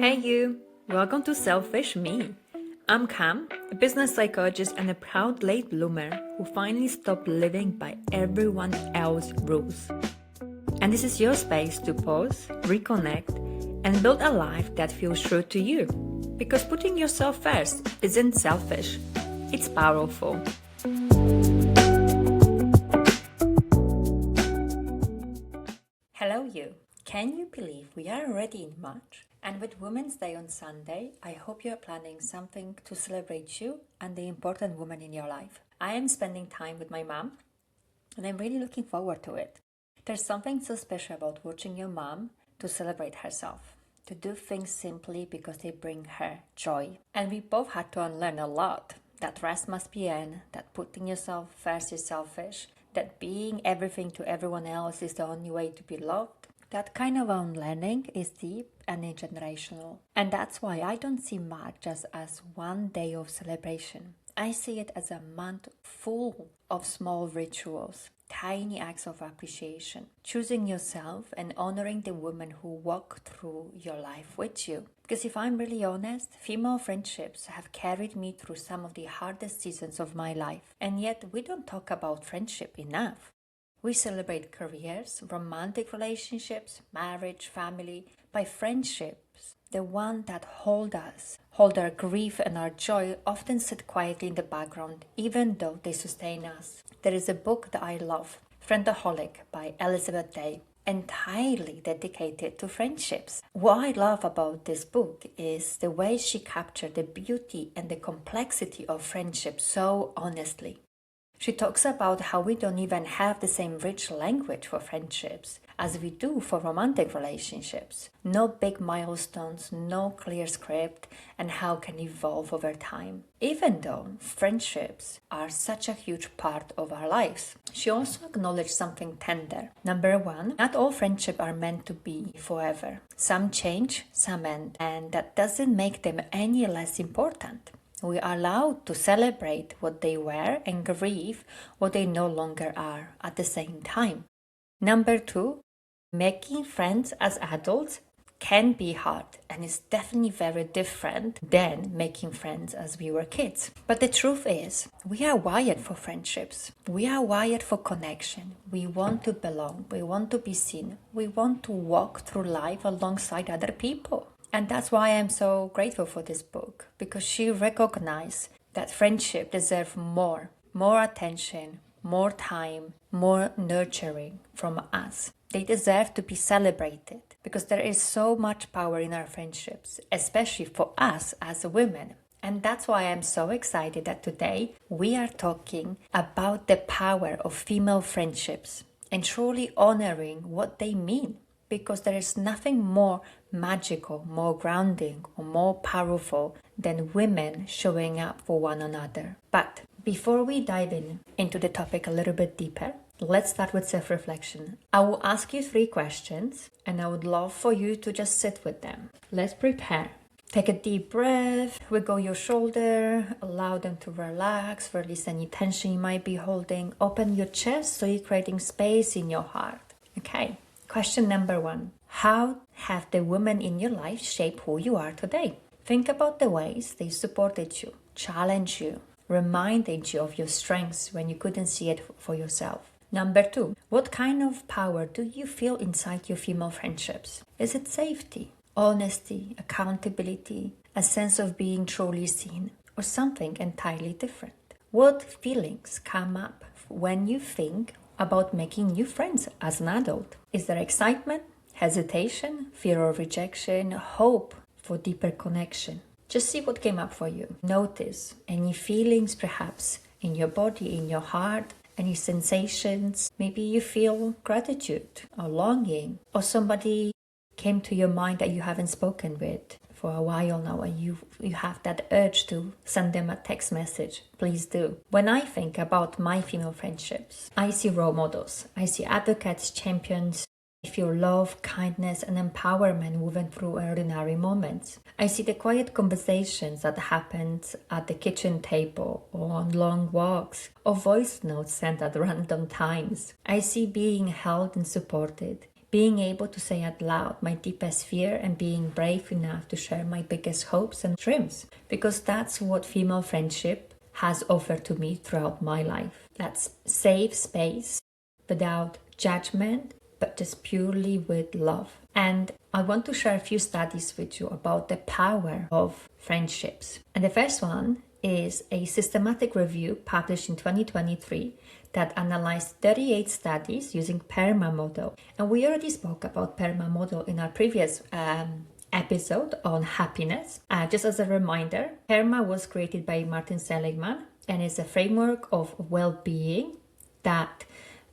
Hey you! Welcome to Selfish Me. I'm Cam, a business psychologist and a proud late bloomer who finally stopped living by everyone else's rules. And this is your space to pause, reconnect, and build a life that feels true to you. Because putting yourself first isn't selfish, it's powerful. Hello you! Can you believe we are already in March? And with Women's Day on Sunday, I hope you're planning something to celebrate you and the important woman in your life. I am spending time with my mom, and I'm really looking forward to it. There's something so special about watching your mom to celebrate herself, to do things simply because they bring her joy. And we both had to unlearn a lot. That rest must be in, that putting yourself first is selfish, that being everything to everyone else is the only way to be loved. That kind of unlearning is deep and intergenerational. And that's why I don't see March just as one day of celebration. I see it as a month full of small rituals, tiny acts of appreciation, choosing yourself and honoring the women who walk through your life with you. Because if I'm really honest, female friendships have carried me through some of the hardest seasons of my life. And yet we don't talk about friendship enough. We celebrate careers, romantic relationships, marriage, family, by friendships. The one that hold us, hold our grief and our joy, often sit quietly in the background, even though they sustain us. There is a book that I love, Friendaholic by Elizabeth Day, entirely dedicated to friendships. What I love about this book is the way she captured the beauty and the complexity of friendship so honestly. She talks about how we don't even have the same rich language for friendships as we do for romantic relationships. No big milestones, no clear script, and how can evolve over time. Even though friendships are such a huge part of our lives. She also acknowledged something tender. Number one, not all friendships are meant to be forever. Some change, some end, and that doesn't make them any less important. We are allowed to celebrate what they were and grieve what they no longer are at the same time. Number two, making friends as adults can be hard and is definitely very different than making friends as we were kids. But the truth is, we are wired for friendships. We are wired for connection. We want to belong. We want to be seen. We want to walk through life alongside other people. And that's why I'm so grateful for this book, because she recognized that friendship deserves more attention, more time, more nurturing from us. They deserve to be celebrated because there is so much power in our friendships, especially for us as women. And that's why I'm so excited that today we are talking about the power of female friendships and truly honoring what they mean. Because there is nothing more magical, more grounding, or more powerful than women showing up for one another. But before we dive into the topic a little bit deeper, let's start with self-reflection. I will ask you 3 questions, and I would love for you to just sit with them. Let's prepare. Take a deep breath, wiggle your shoulder, allow them to relax, release any tension you might be holding. Open your chest so you're creating space in your heart. Okay. Question number 1. How have the women in your life shaped who you are today? Think about the ways they supported you, challenged you, reminded you of your strengths when you couldn't see it for yourself. Number 2. What kind of power do you feel inside your female friendships? Is it safety, honesty, accountability, a sense of being truly seen, or something entirely different? What feelings come up when you think about making new friends as an adult? Is there excitement, hesitation, fear of rejection, hope for deeper connection? Just see what came up for you. Notice any feelings perhaps in your body, in your heart, any sensations. Maybe you feel gratitude or longing, or somebody came to your mind that you haven't spoken with for a while now and you have that urge to send them a text message. Please do. When I think about my female friendships, I see role models. I see advocates, champions. I feel love, kindness, and empowerment woven through ordinary moments. I see the quiet conversations that happened at the kitchen table or on long walks or voice notes sent at random times. I see being held and supported, being able to say out loud my deepest fear and being brave enough to share my biggest hopes and dreams. Because that's what female friendship has offered to me throughout my life. That's safe space without judgment, but just purely with love. And I want to share a few studies with you about the power of friendships. And the first one is a systematic review published in 2023 that analyzed 38 studies using PERMA model. And we already spoke about PERMA model in our previous episode on happiness. Just as a reminder, PERMA was created by Martin Seligman and is a framework of well-being that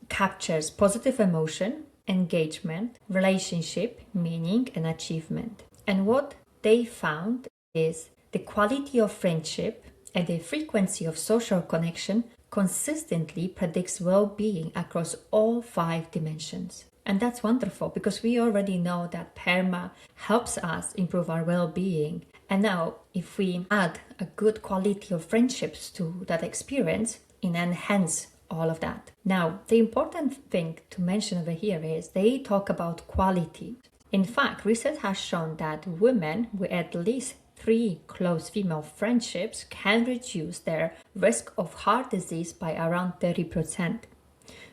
captures positive emotion, engagement, relationship, meaning, and achievement. And what they found is the quality of friendship and the frequency of social connection consistently predicts well-being across all 5 dimensions. And that's wonderful because we already know that PERMA helps us improve our well-being. And now if we add a good quality of friendships to that experience, it enhances all of that. Now, the important thing to mention over here is they talk about quality. In fact, research has shown that women with at least 3 close female friendships can reduce their risk of heart disease by around 30%.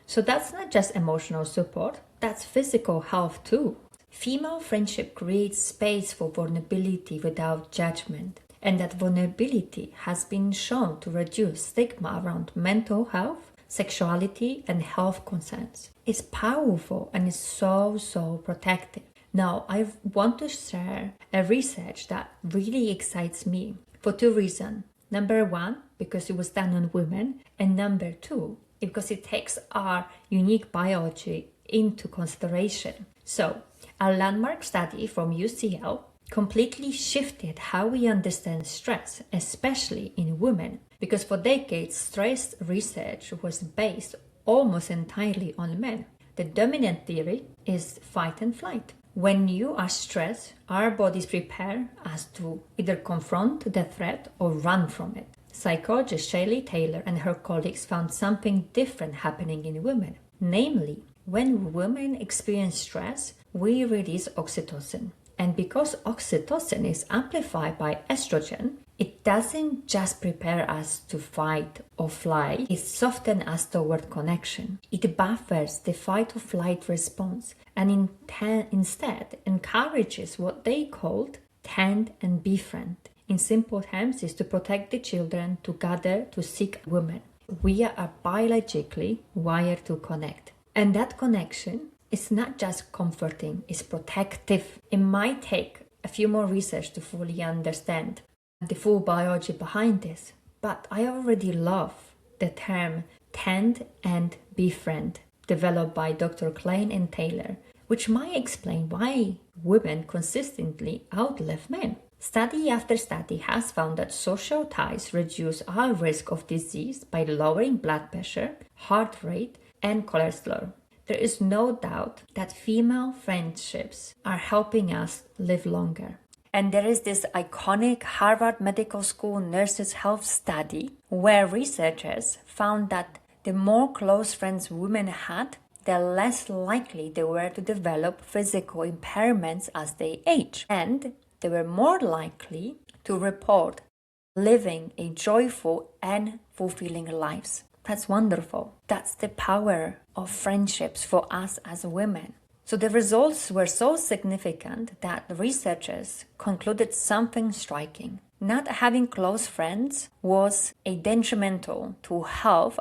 So that's not just emotional support, that's physical health too. Female friendship creates space for vulnerability without judgment, and that vulnerability has been shown to reduce stigma around mental health, sexuality, and health concerns. It's powerful and it's so protective. Now, I want to share a research that really excites me for 2 reasons. Number 1, because it was done on women, and number 2, because it takes our unique biology into consideration. So, a landmark study from UCL completely shifted how we understand stress, especially in women, because for decades, stress research was based almost entirely on men. The dominant theory is fight and flight. When you are stressed, our bodies prepare us to either confront the threat or run from it. Psychologist Shelley Taylor and her colleagues found something different happening in women. Namely, when women experience stress, we release oxytocin. And because oxytocin is amplified by estrogen, it doesn't just prepare us to fight or fly, it softens us toward connection. It buffers the fight or flight response and instead encourages what they called tend and befriend. In simple terms, is to protect the children, to gather, to seek women. We are biologically wired to connect. And that connection is not just comforting, it's protective. It might take a few more research to fully understand the full biology behind this, but I already love the term tend and befriend developed by Dr. Klein and Taylor, which might explain why women consistently outlive men. Study after study has found that social ties reduce our risk of disease by lowering blood pressure, heart rate, and cholesterol. There is no doubt that female friendships are helping us live longer. And there is this iconic Harvard Medical School nurses' health study where researchers found that the more close friends women had, the less likely they were to develop physical impairments as they age. And they were more likely to report living a joyful and fulfilling lives. That's wonderful. That's the power of friendships for us as women. So the results were so significant that the researchers concluded something striking. Not having close friends was a detrimental to health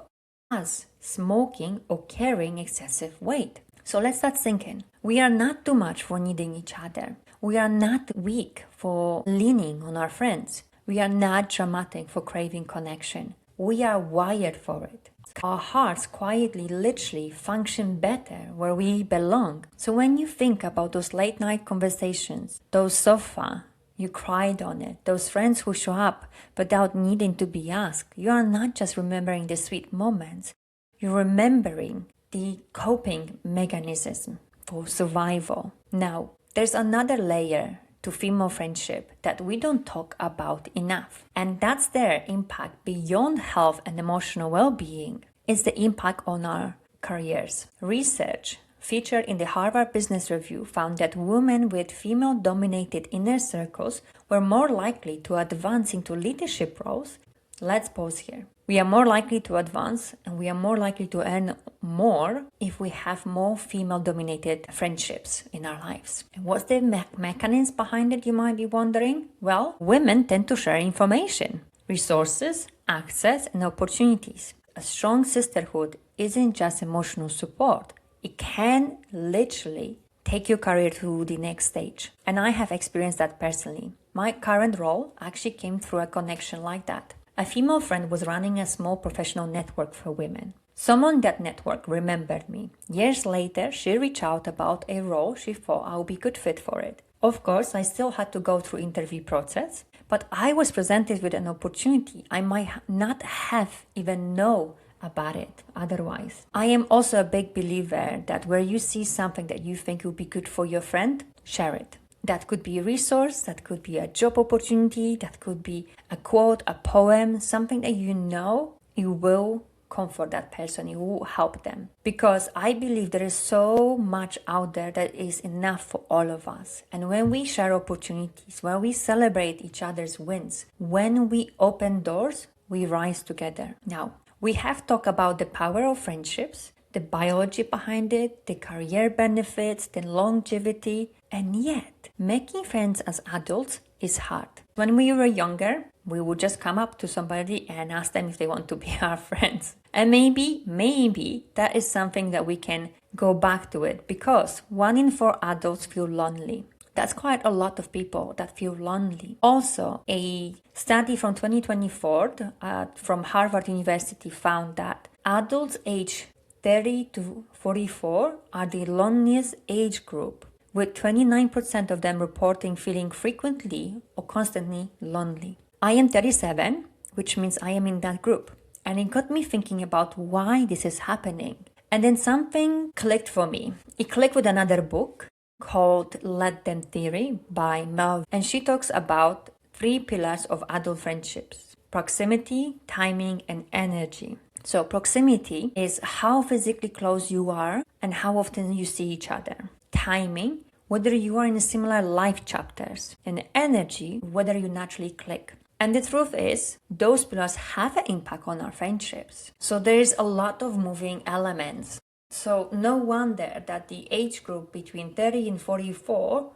as smoking or carrying excessive weight. So let's start thinking. We are not too much for needing each other. We are not weak for leaning on our friends. We are not dramatic for craving connection. We are wired for it. Our hearts quietly, literally function better where we belong. So when you think about those late night conversations, those sofa, you cried on it, those friends who show up without needing to be asked, you are not just remembering the sweet moments, you're remembering the coping mechanism for survival. Now, there's another layer to female friendship that we don't talk about enough, and that's their impact beyond health and emotional well-being. It's the impact on our careers. Research featured in the Harvard Business Review, found that women with female-dominated inner circles were more likely to advance into leadership roles. Let's pause here. We are more likely to advance and we are more likely to earn more if we have more female-dominated friendships in our lives. And what's the mechanism behind it, you might be wondering? Well, women tend to share information, resources, access, and opportunities. A strong sisterhood isn't just emotional support. It can literally take your career to the next stage. And I have experienced that personally. My current role actually came through a connection like that. A female friend was running a small professional network for women. Someone in that network remembered me. Years later, she reached out about a role she thought I would be a good fit for it. Of course, I still had to go through interview process, but I was presented with an opportunity I might not have even known about it otherwise. I am also a big believer that where you see something that you think will be good for your friend, share it. That could be a resource, that could be a job opportunity, that could be a quote, a poem, something that you know you will comfort that person, you will help them. Because I believe there is so much out there that is enough for all of us. And when we share opportunities, when we celebrate each other's wins, when we open doors, we rise together. Now, we have talked about the power of friendships, the biology behind it, the career benefits, the longevity, and yet making friends as adults is hard. When we were younger, we would just come up to somebody and ask them if they want to be our friends. And maybe that is something that we can go back to it, because 1 in 4 adults feel lonely. That's quite a lot of people that feel lonely. Also, a study from 2024 from Harvard University found that adults aged 30 to 44 are the loneliest age group, with 29% of them reporting feeling frequently or constantly lonely. I am 37, which means I am in that group. And it got me thinking about why this is happening. And then something clicked for me. It clicked with another book called Let Them Theory by Mel. And she talks about 3 pillars of adult friendships: proximity, timing, and energy. So proximity is how physically close you are and how often you see each other. Timing, whether you are in similar life chapters. And energy, whether you naturally click. And the truth is, those pillars have an impact on our friendships. So there is a lot of moving elements. So no wonder that the age group between 30 and 44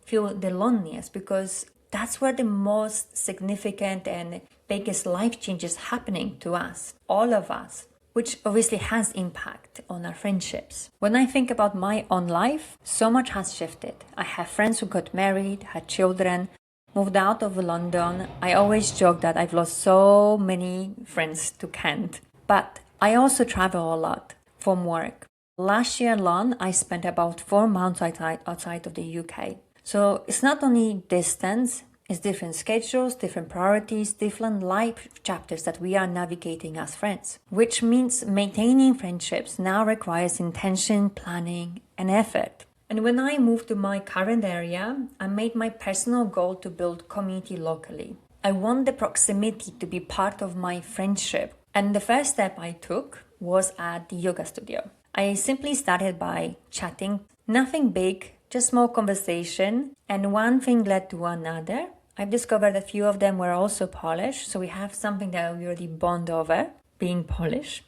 feel the loneliest, because that's where the most significant and biggest life changes happening to us, all of us, which obviously has impact on our friendships. When I think about my own life, so much has shifted. I have friends who got married, had children, moved out of London. I always joke that I've lost so many friends to Kent. But I also travel a lot from work. Last year alone, I spent about 4 months outside of the UK. So it's not only distance, it's different schedules, different priorities, different life chapters that we are navigating as friends, which means maintaining friendships now requires intention, planning, and effort. And when I moved to my current area, I made my personal goal to build community locally. I want the proximity to be part of my friendship. And the first step I took was at the yoga studio. I simply started by chatting, nothing big, just small conversation, and one thing led to another. I've discovered a few of them were also Polish, so we have something that we already bond over, being Polish.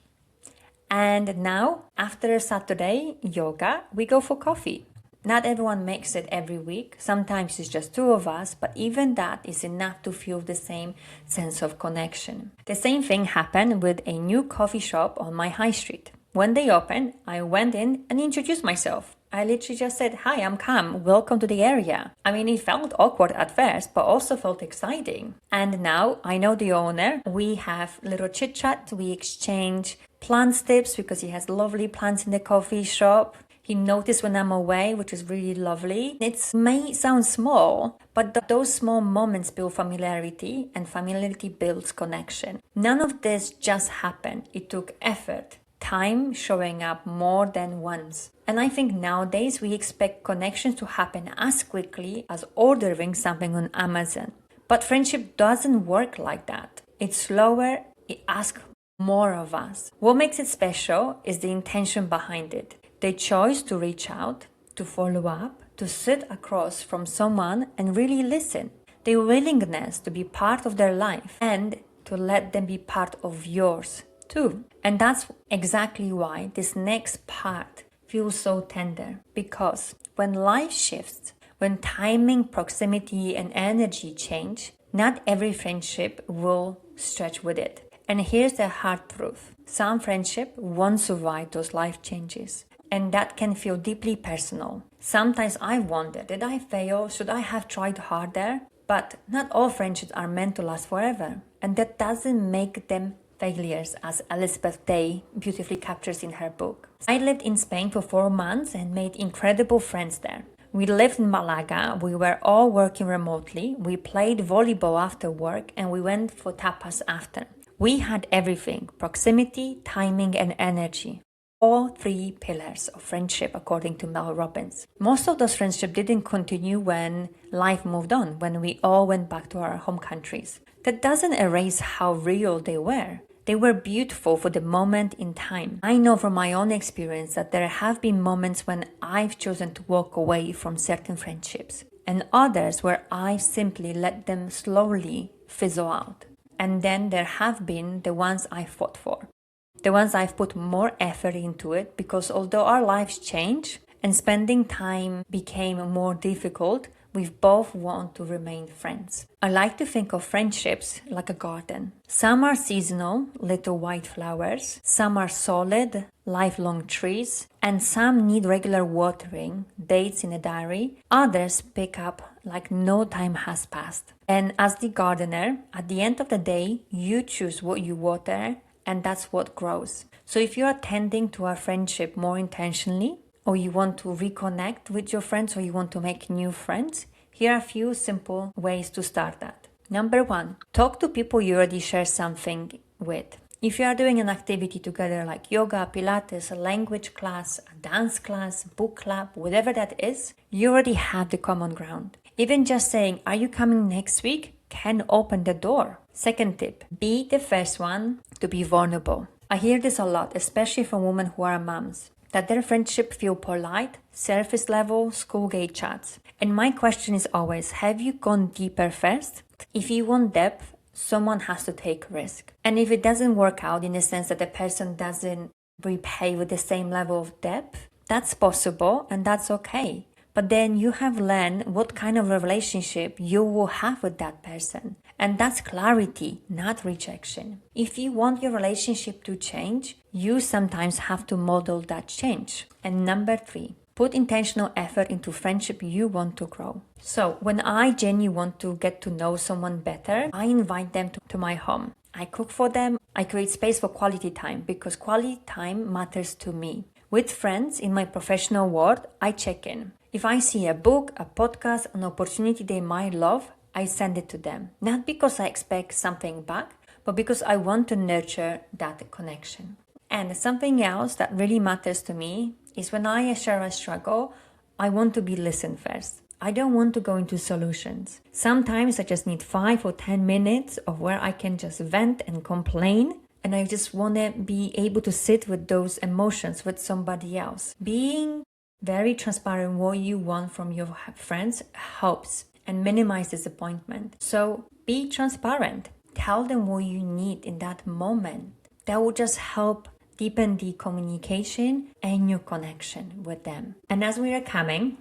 And now, after a Saturday yoga, we go for coffee. Not everyone makes it every week. Sometimes it's just 2 of us, but even that is enough to feel the same sense of connection. The same thing happened with a new coffee shop on my high street. When they opened, I went in and introduced myself. I literally just said, "Hi, I'm Cam, welcome to the area." I mean, it felt awkward at first, but also felt exciting. And now I know the owner. We have little chit chat. We exchange plant tips because he has lovely plants in the coffee shop. He noticed when I'm away, which is really lovely. It may sound small, but those small moments build familiarity, and familiarity builds connection. None of this just happened. It took effort. Time showing up more than once. And I think nowadays we expect connections to happen as quickly as ordering something on Amazon. But friendship doesn't work like that. It's slower, it asks more of us. What makes it special is the intention behind it. the choice to reach out, to follow up, to sit across from someone and really listen, the willingness to be part of their life and to let them be part of yours too. And that's exactly why this next part feels so tender, because when life shifts, when timing, proximity, and energy change, not every friendship will stretch with it. And here's the hard truth. Some friendship won't survive those life changes. And that can feel deeply personal. Sometimes I wonder, did I fail? Should I have tried harder? But not all friendships are meant to last forever. And that doesn't make them failures, as Elizabeth Day beautifully captures in her book. I lived in Spain for 4 months and made incredible friends there. We lived in Malaga, we were all working remotely, we played volleyball after work, and we went for tapas after. We had everything: proximity, timing, and energy. All 3 pillars of friendship, according to Mel Robbins. Most of those friendships didn't continue when life moved on, when we all went back to our home countries. That doesn't erase how real they were. They were beautiful for the moment in time. I know from my own experience that there have been moments when I've chosen to walk away from certain friendships, and others where I've simply let them slowly fizzle out. And then there have been the ones I fought for, the ones I've put more effort into it, because although our lives change and spending time became more difficult, we both want to remain friends. I like to think of friendships like a garden. Some are seasonal, little white flowers. Some are solid, lifelong trees. And some need regular watering, dates in a diary. Others pick up like no time has passed. And as the gardener, at the end of the day, you choose what you water, and that's what grows. So if you are tending to a friendship more intentionally, or you want to reconnect with your friends, or you want to make new friends, here are a few simple ways to start that. Number 1, talk to people you already share something with. If you are doing an activity together like yoga, pilates, a language class, a dance class, book club, whatever that is, you already have the common ground. Even just saying, "Are you coming next week?" can open the door. Second tip, be the first one to be vulnerable. I hear this a lot, especially from women who are moms, that their friendship feel polite, surface level, school gate chats. And my question is always, have you gone deeper first? If you want depth, someone has to take risk. And if it doesn't work out in the sense that the person doesn't repay with the same level of depth, that's possible and that's okay. But then you have learned what kind of a relationship you will have with that person. And that's clarity, not rejection. If you want your relationship to change, you sometimes have to model that change. And number 3, put intentional effort into friendship you want to grow. So when I genuinely want to get to know someone better, I invite them to my home. I cook for them. I create space for quality time because quality time matters to me. With friends in my professional world, I check in. If I see a book, a podcast, an opportunity they might love, I send it to them. Not because I expect something back, but because I want to nurture that connection. And something else that really matters to me is when I share a struggle, I want to be listened first. I don't want to go into solutions. Sometimes I just need 5 or 10 minutes of where I can just vent and complain. And I just want to be able to sit with those emotions with somebody else. Being very transparent what you want from your friends helps and minimize disappointment. So be transparent. Tell them what you need in that moment. That will just help deepen the communication and your connection with them. And as we are coming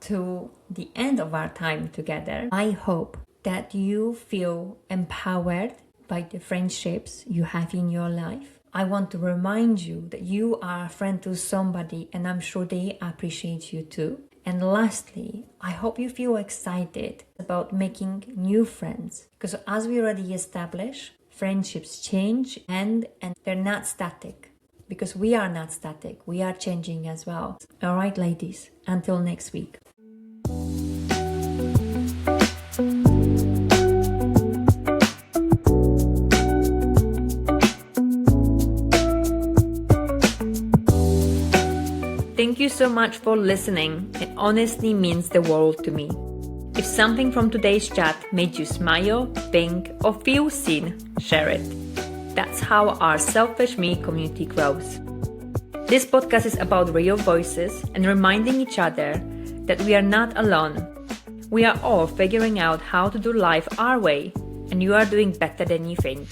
to the end of our time together, I hope that you feel empowered by the friendships you have in your life. I want to remind you that you are a friend to somebody, and I'm sure they appreciate you too. And lastly, I hope you feel excited about making new friends, because as we already established, friendships change and they're not static, because we are not static. We are changing as well. All right, ladies, until next week. Thank you so much for listening. It honestly means the world to me. If something from today's chat made you smile, think, or feel seen, share it. That's how our Selfish Me community grows. This podcast is about real voices and reminding each other that we are not alone. We are all figuring out how to do life our way, and you are doing better than you think.